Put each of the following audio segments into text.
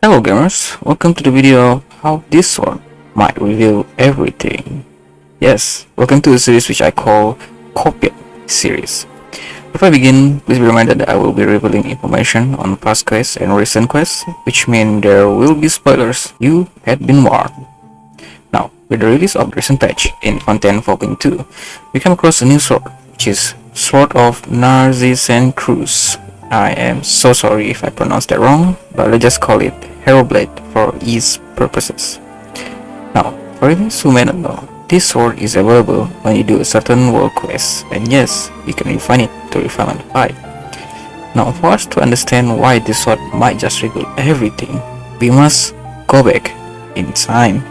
Hello gamers, welcome to the video of how this sword might reveal everything. Yes, welcome to a series which I call copium series. Before I begin, please be reminded that I will be revealing information on past quests and recent quests, which mean there will be spoilers. You had been warned. Now, with the release of the recent patch in Content 4.2, we came across a new sword, which is Sword of Narzisan Cruz. I am so sorry if I pronounced that wrong, but let's just call it Hero Blade for ease purposes. Now, for those who may not know, this sword is available when you do a certain world quest, and yes, you can refine it to Refinement 5. Now, for us to understand why this sword might just reveal everything, we must go back in time.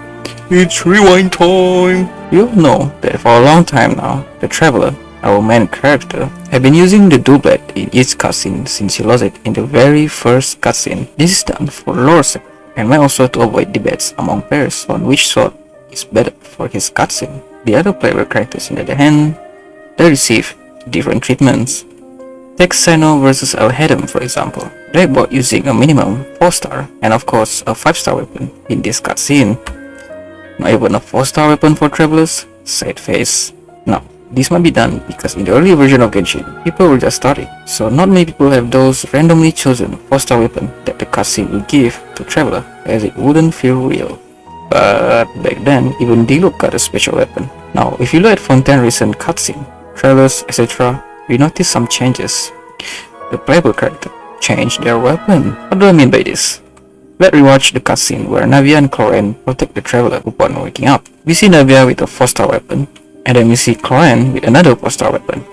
It's rewind time! You all know that for a long time now, the Traveler, our main character, have been using the dual blade in each cutscene since he lost it in the very first cutscene. This is done for lore sake, and might also to avoid debates among players on which sword is better for his cutscene. The other player characters on the other hand, they receive different treatments. Take Seno vs Alhedem for example. They both using a minimum 4-star and of course a 5-star weapon in this cutscene. Not even a 4-star weapon for travelers? Sad face. Now, this might be done because in the early version of Genshin, people were just starting, so not many people have those randomly chosen 4-star weapon that the cutscene will give to Traveler, as it wouldn't feel real. But back then, even Diluc got a special weapon. Now, if you look at Fontaine recent cutscene, trailers, etc., we notice some changes. The playable character changed their weapon. What do I mean by this? Let's rewatch the cutscene where Navia and Cloran protect the Traveler upon waking up. We see Navia with a 4-star weapon, and then we see Cloran with another 4-star weapon.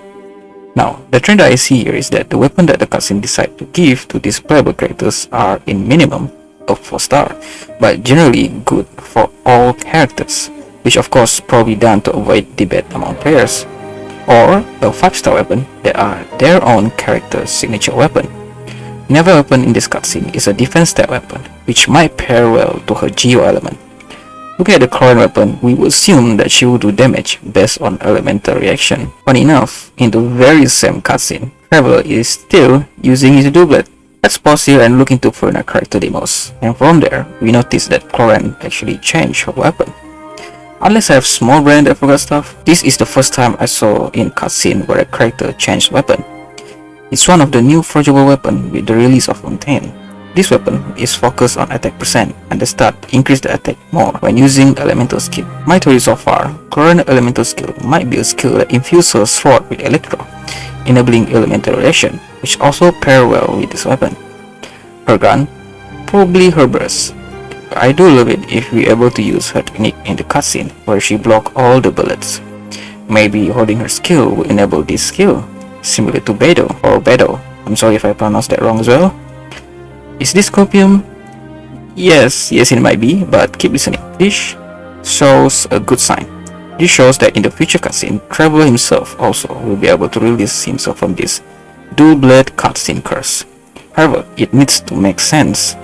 Now, the trend that I see here is that the weapon that the cutscene decide to give to these playable characters are in minimum of 4-star, but generally good for all characters, which of course probably done to avoid debate among players, or a 5-star weapon that are their own character's signature weapon. Another weapon in this cutscene is a defense style weapon, which might pair well to her Geo element. Looking at the Cloran weapon, we would assume that she will do damage based on elemental reaction. Funny enough, in the very same cutscene, Traveler is still using his dual blade. Let's pause here and look into further character demos, and from there, we notice that Cloran actually changed her weapon. Unless I have small brain that forgot stuff, this is the first time I saw in cutscene where a character changed weapon. It's one of the new forgeable weapon with the release of Fontaine. This weapon is focused on attack percent, and the start increase the attack more when using elemental skill. My theory so far, current elemental skill might be a skill that infuses her sword with electro, enabling elemental reaction, which also pair well with this weapon. Her gun, probably her burst. I do love it if we're able to use her technique in the cutscene where she blocks all the bullets. Maybe holding her skill will enable this skill, similar to Bedo or Bedo. I'm sorry if I pronounced that wrong as well. Is this copium? Yes, it might be, but keep listening. This shows a good sign. This shows that in the future cutscene, Traveler himself also will be able to release himself from this dual blade cutscene curse. However, it needs to make sense.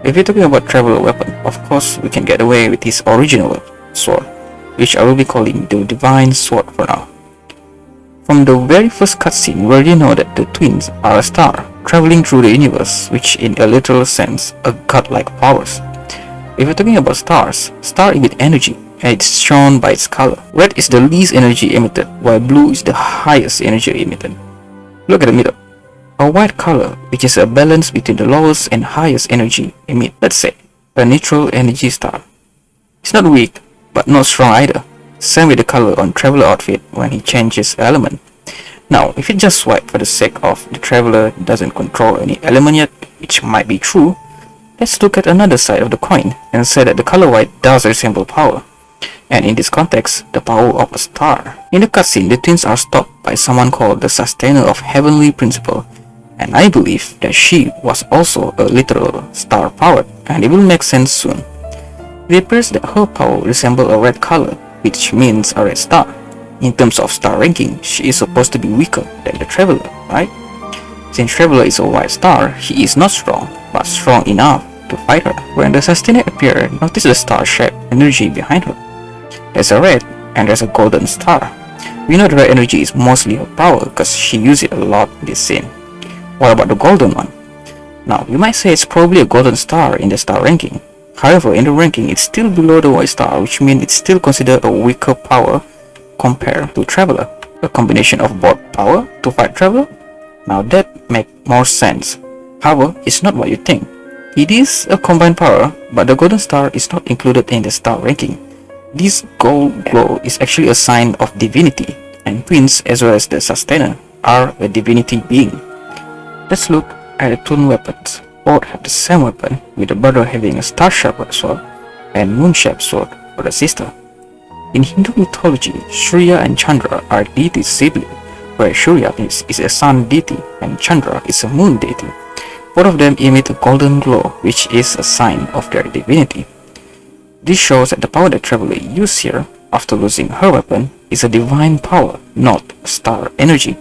If you're talking about Traveler weapon, of course we can get away with his original sword, which I will be calling the Divine Sword for now. From the very first cutscene, we already know that the twins are a star, traveling through the universe, which in a literal sense, are godlike powers. If you're talking about stars, stars emit energy, and it's shown by its color. Red is the least energy emitted, while blue is the highest energy emitted. Look at the middle. A white color, which is a balance between the lowest and highest energy emit, let's say, a neutral energy star. It's not weak, but not strong either. Same with the color on Traveler outfit when he changes element. Now, if you just swipe for the sake of the Traveler doesn't control any element yet, which might be true, let's look at another side of the coin and say that the color white does resemble power, and in this context, the power of a star. In the cutscene, the twins are stopped by someone called the Sustainer of Heavenly Principle, and I believe that she was also a literal star powered, and it will make sense soon. It appears that her power resembles a red color, which means a red star. In terms of star ranking, she is supposed to be weaker than the Traveler, right? Since Traveler is a white star, he is not strong, but strong enough to fight her. When the Sustainer appeared, notice the star-shaped energy behind her. There's a red, and there's a golden star. We know the red energy is mostly her power because she used it a lot in this scene. What about the golden one? Now, you might say it's probably a golden star in the star ranking. However, in the ranking, it's still below the white star, which means it's still considered a weaker power compared to Traveler. A combination of both power to fight Traveler? Now that makes more sense. However, it's not what you think. It is a combined power, but the golden star is not included in the star ranking. This gold glow is actually a sign of divinity, and twins as well as the sustainer are a divinity being. Let's look at the twin weapons. Both have the same weapon, with the brother having a star-shaped sword and moon-shaped sword for the sister. In Hindu mythology, Surya and Chandra are deities siblings, where Surya is a sun deity and Chandra is a moon deity. Both of them emit a golden glow, which is a sign of their divinity. This shows that the power that Traveler used here, after losing her weapon, is a divine power, not star energy.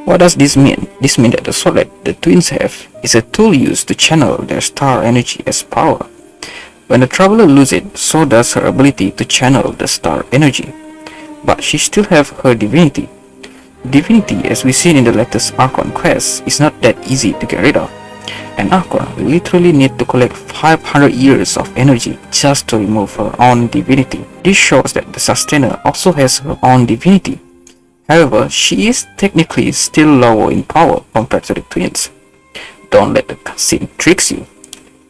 What does this mean? This means that the sword that the twins have is a tool used to channel their star energy as power. When the Traveler loses it, so does her ability to channel the star energy. But she still has her divinity. Divinity, as we see in the latest Archon quest, is not that easy to get rid of. An Archon will literally need to collect 500 years of energy just to remove her own divinity. This shows that the Sustainer also has her own divinity. However, she is technically still lower in power compared to the twins. Don't let the cutscene trick you.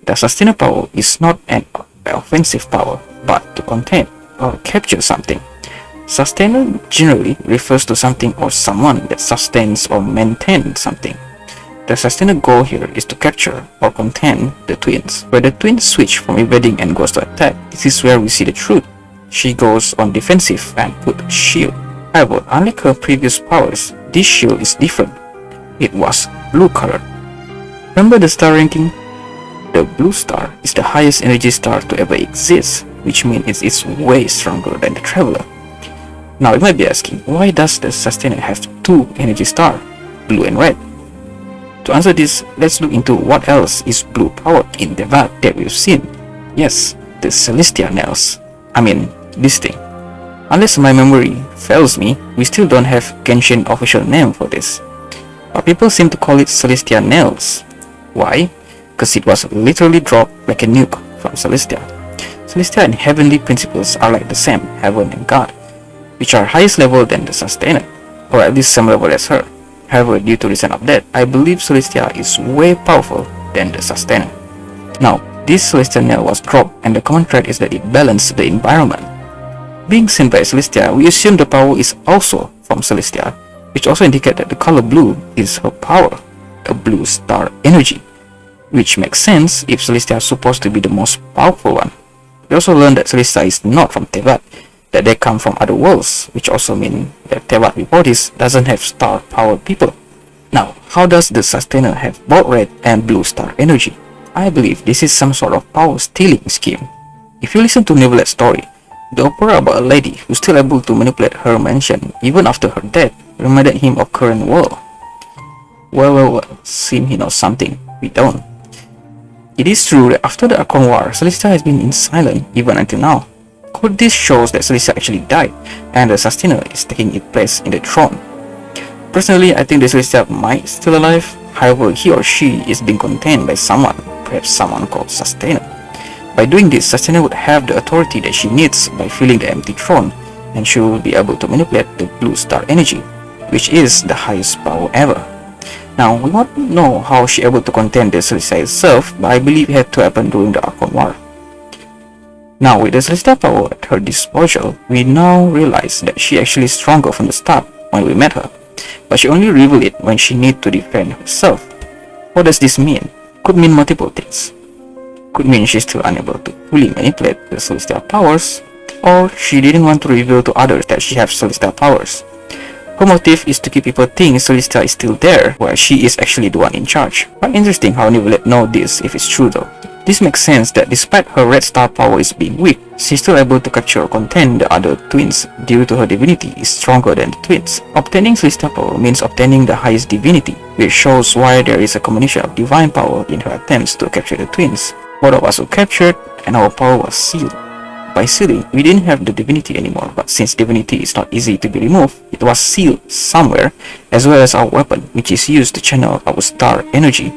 The Sustainer power is not an offensive power, but to contain or capture something. Sustainer generally refers to something or someone that sustains or maintains something. The Sustainer goal here is to capture or contain the twins. Where the twins switch from evading and goes to attack, this is where we see the truth. She goes on defensive and put shield. However, unlike her previous powers, this shield is different. It was blue colored. Remember the star ranking? The blue star is the highest energy star to ever exist, which means it's way stronger than the Traveler. Now you might be asking, why does the Sustainer have two energy stars, blue and red? To answer this, let's look into what else is blue powered in the Devat that we've seen. Yes, the Celestia Nails. I mean, this thing. Unless my memory fails me, we still don't have Genshin official name for this. But people seem to call it Celestia Nails. Why? Because it was literally dropped like a nuke from Celestia. Celestia and Heavenly Principles are like the same, Heaven and God, which are highest level than the Sustainer, or at least same level as her. However, due to recent update, I believe Celestia is way powerful than the Sustainer. Now, this Celestia Nail was dropped, and the common trait is that it balances the environment. Being seen by Celestia, we assume the power is also from Celestia, which also indicates that the color blue is her power, a blue star energy, which makes sense if Celestia is supposed to be the most powerful one. We also learned that Celestia is not from Tevat, that they come from other worlds, which also means that Tevat before this doesn't have star-powered people. Now, how does the Sustainer have both red and blue star energy? I believe this is some sort of power stealing scheme. If you listen to Neverlet's story, the opera about a lady who's still able to manipulate her mansion even after her death reminded him of current world. Well, seems he knows something we don't. It is true that after the Archon War, Celestia has been in silence even until now. This shows that Celestia actually died, and the Sustainer is taking its place in the throne. Personally, I think the Celestia might still alive, however he or she is being contained by someone, perhaps someone called Sustainer. By doing this, Sustainer would have the authority that she needs by filling the empty throne, and she will be able to manipulate the blue star energy, which is the highest power ever. Now, we won't know how she able to contain the Celestia itself, but I believe it had to happen during the Archon War. Now, with the Celestia power at her disposal, we now realize that she actually is stronger from the start when we met her, but she only revealed it when she needs to defend herself. What does this mean? Could mean multiple things. Could mean she's still unable to fully manipulate the Celestial powers, or she didn't want to reveal to others that she has Celestial powers. Her motive is to keep people think Celestia is still there, while she is actually the one in charge. Quite interesting how Neverlet know this if it's true though. This makes sense that despite her red star power is being weak, she's still able to capture or contain the other twins due to her divinity is stronger than the twins. Obtaining Celestial power means obtaining the highest divinity, which shows why there is a combination of divine power in her attempts to capture the twins. Both of us were captured and our power was sealed. By sealing, we didn't have the divinity anymore, but since divinity is not easy to be removed, it was sealed somewhere, as well as our weapon, which is used to channel our star energy.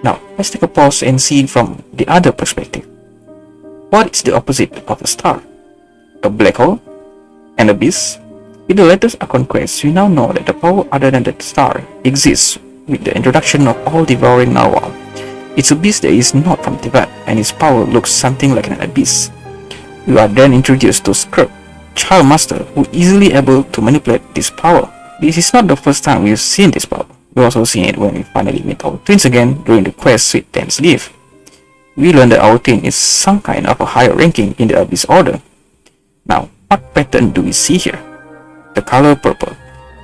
Now, let's take a pause and see it from the other perspective. What is the opposite of a star? A black hole? An abyss? With the latest conquest, we now know that the power other than the star exists with the introduction of all-devouring narwhal. It's a beast that is not from Tibet, and its power looks something like an abyss. We are then introduced to Skrp, child master, who is easily able to manipulate this power. This is not the first time we've seen this power. We've also seen it when we finally meet our twins again during the quest Sweet Thames Gift. We learn that our twin is some kind of a higher ranking in the Abyss Order. Now, what pattern do we see here? The color purple.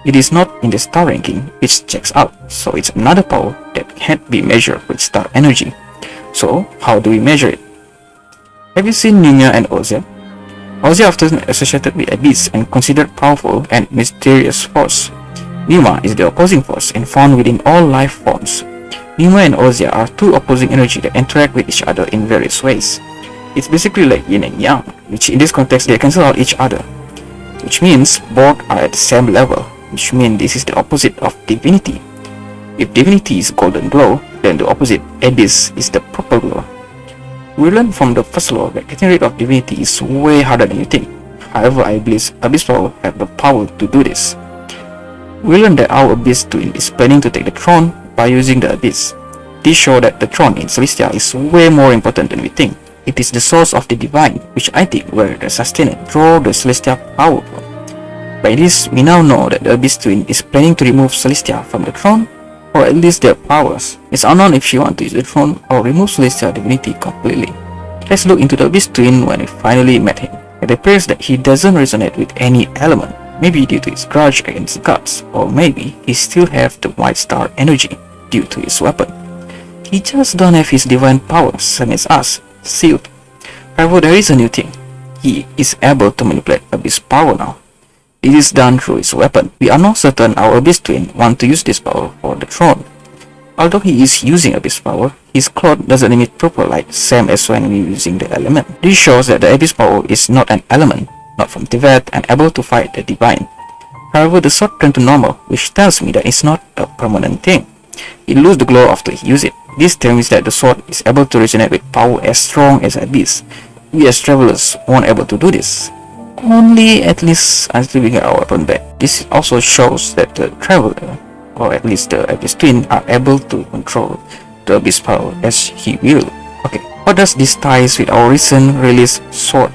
It is not in the star ranking, which checks out, so it's another power that can't be measured with star energy. So, how do we measure it? Have you seen Nunya and Ozia? Ozia often associated with Abyss and considered powerful and mysterious force. Numa is the opposing force and found within all life forms. Numa and Ozia are two opposing energy that interact with each other in various ways. It's basically like yin and yang, which in this context they cancel out each other, which means both are at the same level, which means this is the opposite of divinity. If divinity is golden glow, then the opposite, Abyss, is the purple glow. We learn from the first law that getting rid of divinity is way harder than you think. However, I believe Abyss power have the power to do this. We learn that our Abyss twin is planning to take the throne by using the Abyss. This shows that the throne in Celestia is way more important than we think. It is the source of the divine, which I think where the Sustainer draw the Celestia power from. By this, we now know that the Abyss twin is planning to remove Celestia from the throne, or at least their powers. It's unknown if she wants to use the throne or remove Celestia divinity completely. Let's look into the Abyss twin when we finally met him. It appears that he doesn't resonate with any element, maybe due to his grudge against the gods, or maybe he still have the white star energy due to his weapon. He just don't have his divine power, same as us, sealed. However, there is a new thing. He is able to manipulate Abyss power now. It is done through his weapon. We are not certain our Abyss twin want to use this power for the throne. Although he is using Abyss power, his cloth doesn't emit purple light, same as when we using the element. This shows that the Abyss power is not an element, not from Tibet, and able to fight the divine. However, the sword turned to normal, which tells me that it's not a permanent thing. It loses the glow after he uses it. This tells me that the sword is able to resonate with power as strong as Abyss. We as travelers weren't able to do this. Only at least until we get our weapon back. This also shows that the traveler, or at least the Abyss twin, are able to control the Abyss power as he will. Okay, what does this ties with our recent release sword?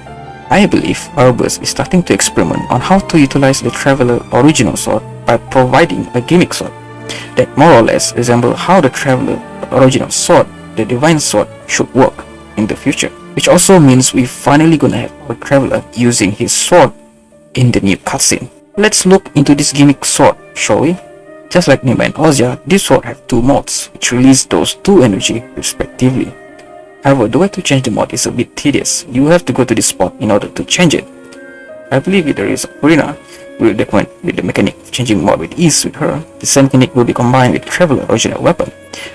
I believe Arbus is starting to experiment on how to utilize the Traveler original sword by providing a gimmick sword that more or less resembles how the Traveler original sword, the Divine Sword, should work in the future. Which also means we finally gonna have our Traveler using his sword in the new cutscene. Let's look into this gimmick sword, shall we? Just like Nima and Ozia, this sword have two modes, which release those two energy respectively. However, the way to change the mod is a bit tedious. You have to go to this spot in order to change it. I believe with the release of Furina, we will document with the mechanic of changing mod with ease with her. The same mechanic will be combined with Traveler original weapon,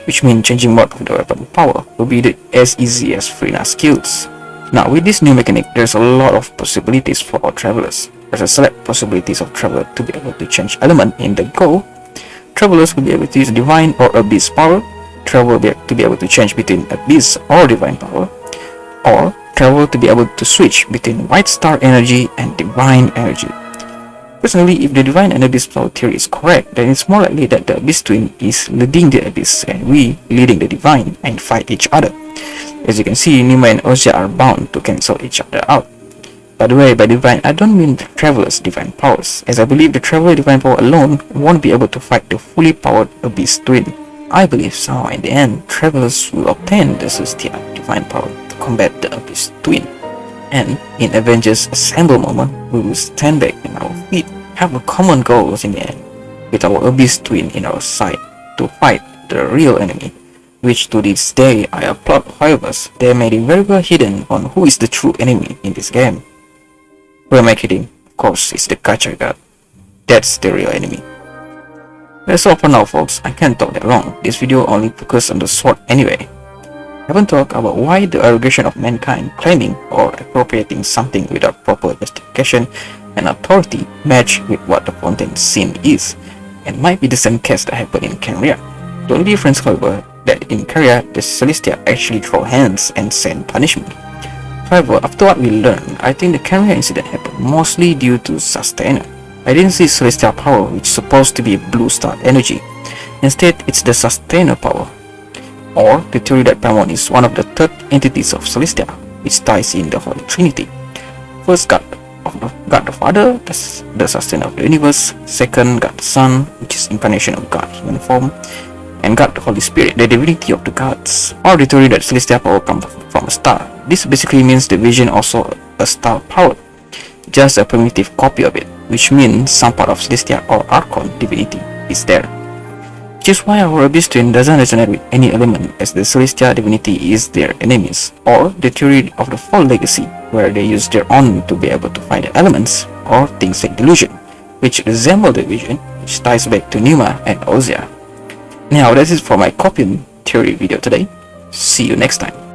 which means changing mod with the weapon power will be as easy as Furina's skills. Now with this new mechanic, there's a lot of possibilities for our travelers. There's a select possibilities of Traveler to be able to change element in the go. Travelers will be able to use Divine or Abyss power. Traveler will be able to change between Abyss or Divine power, or Traveler to be able to switch between White Star energy and Divine energy. Personally, if the Divine and Abyss power theory is correct, then it's more likely that the Abyss twin is leading the Abyss and we leading the Divine and fight each other. As you can see, Nima and Ozia are bound to cancel each other out. By the way, by Divine, I don't mean the Traveler's Divine powers, as I believe the Traveler Divine power alone won't be able to fight the fully powered Abyss twin. I believe somehow in the end, Travelers will obtain the Celestia Divine power to combat the Abyss twin. And in Avengers Assemble moment, we will stand back in our feet, have a common goal in the end, with our Abyss twin in our sight, to fight the real enemy, which to this day I applaud. However, they may be very well hidden on who is the true enemy in this game. Who am I kidding? Of course, it's the Gacha God. That's the real enemy. That's all for now, folks. I can't talk that long. This video only focuses on the sword anyway. I haven't talked about why the arrogance of mankind claiming or appropriating something without proper justification and authority match with what the Fontaine scene is, and might be the same case that happened in Kenria. The only difference, however, that in Caria, the Celestia actually throw hands and send punishment. However, after what we learned, I think the Caria incident happened mostly due to Sustainer. I didn't see Celestial power, which is supposed to be blue star energy. Instead, it's the Sustainer power, or the theory that Paimon is one of the third entities of Celestia, which ties in the Holy Trinity. First, God the Father, the Sustainer of the universe. Second, God the Son, which is incarnation of God, human form. And God the Holy Spirit, the divinity of the gods. Or the theory that Celestial power comes from a star. This basically means the vision also a star power, just a primitive copy of it, which means some part of Celestia or Archon divinity is there. Which is why our Abyss Twin doesn't resonate with any element, as the Celestia divinity is their enemies. Or the theory of the Fall Legacy, where they use their own to be able to find the elements, or things like Delusion, which resemble the vision, which ties back to Numa and Ozia. Now that's it for my copium theory video today. See you next time.